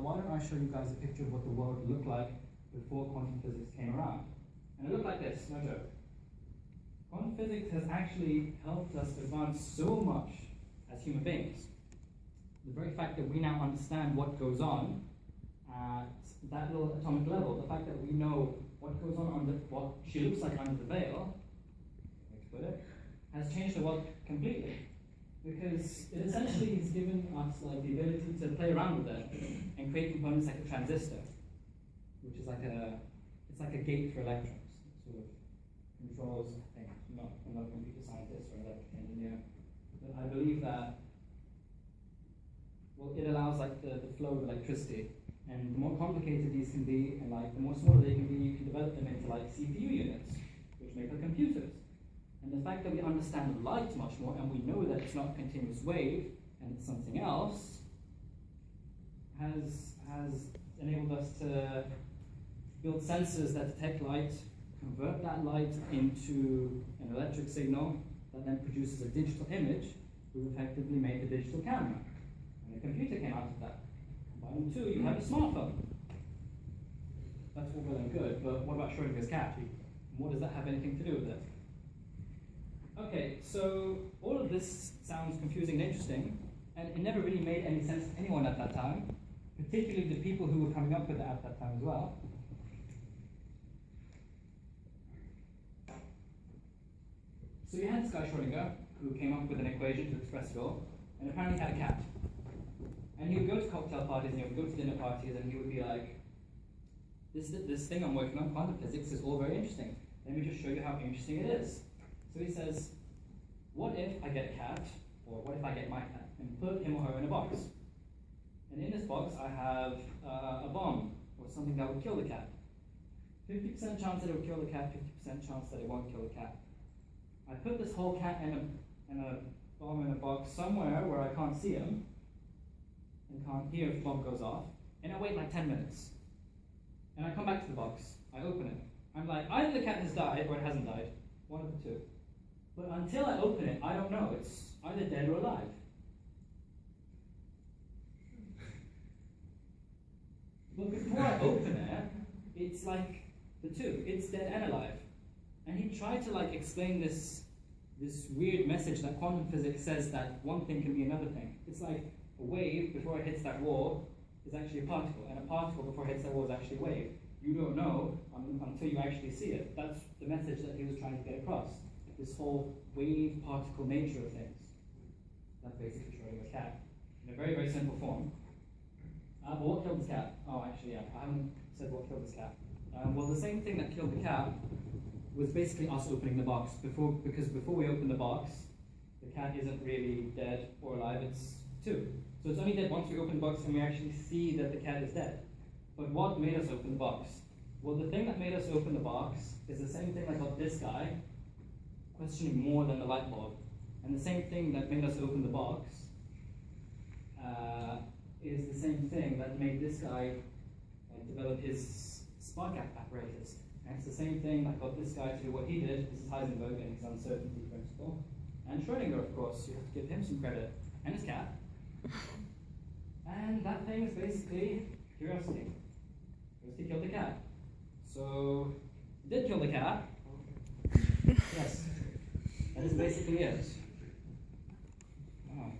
why don't I show you guys a picture of what the world looked like before quantum physics came around. And it looked like this, no joke. Quantum physics has actually helped us advance so much as human beings. The very fact that we now understand what goes on at that little atomic level, the fact that we know what goes on under what she looks like under the veil, has changed the world completely. Because it essentially has given us like the ability to play around with it and create components like a transistor, which is like a gate for electrons. It sort of controls, I think, I'm not a computer scientist or an electrical engineer, but I believe that, well, it allows like the flow of electricity. And the more complicated these can be, and like the more smaller they can be, you can develop them into like CPU units, which make like computers. And the fact that we understand light much more, and we know that it's not a continuous wave, and it's something else, has enabled us to build sensors that detect light, convert that light into an electric signal that then produces a digital image. We've effectively made the digital camera. And a computer came out of that. Combine the two, you have a smartphone. That's all well and good, but what about Schrödinger's cat? And what does that have anything to do with it? Okay, so all of this sounds confusing and interesting, and it never really made any sense to anyone at that time, particularly the people who were coming up with it at that time as well. So you had this guy Schrödinger, who came up with an equation to express it all, and apparently had a cat. And he would go to cocktail parties, and he would go to dinner parties, and he would be like, this thing I'm working on, quantum physics, is all very interesting. Let me just show you how interesting it is. So he says, what if I get a cat, or what if I get my cat, and put him or her in a box? And in this box I have a bomb, or something that would kill the cat. 50% chance that it will kill the cat, 50% chance that it won't kill the cat. I put this whole cat and a bomb in a box somewhere where I can't see him, and can't hear if the bomb goes off, and I wait like 10 minutes. And I come back to the box, I open it. I'm like, either the cat has died, or it hasn't died. One of the two. But until I open it, I don't know. It's either dead or alive. But before I open it, it's like the two. It's dead and alive. And he tried to like explain this weird message that quantum physics says that one thing can be another thing. It's like a wave before it hits that wall is actually a particle, and a particle before it hits that wall is actually a wave. You don't know until you actually see it. That's the message that he was trying to get across. This whole wave-particle nature of things. That's basically Schrödinger's cat. In a very, very simple form. But what killed this cat? Oh, actually, yeah, I haven't said what killed this cat. Well, the same thing that killed the cat was basically us opening the box. Because before we open the box, the cat isn't really dead or alive, it's two. So it's only dead once we open the box and we actually see that the cat is dead. But what made us open the box? Well, the thing that made us open the box is the same thing that got this guy questioning more than the light bulb. And the same thing that made us open the box is the same thing that made this guy develop his spark gap apparatus. And it's the same thing that got this guy to do what he did. This is Heisenberg and his uncertainty principle. And Schrödinger, of course, you have to give him some credit. And his cat. And that thing is basically curiosity. Curiosity killed the cat. So, it did kill the cat. Yes. That is basically it. Wow.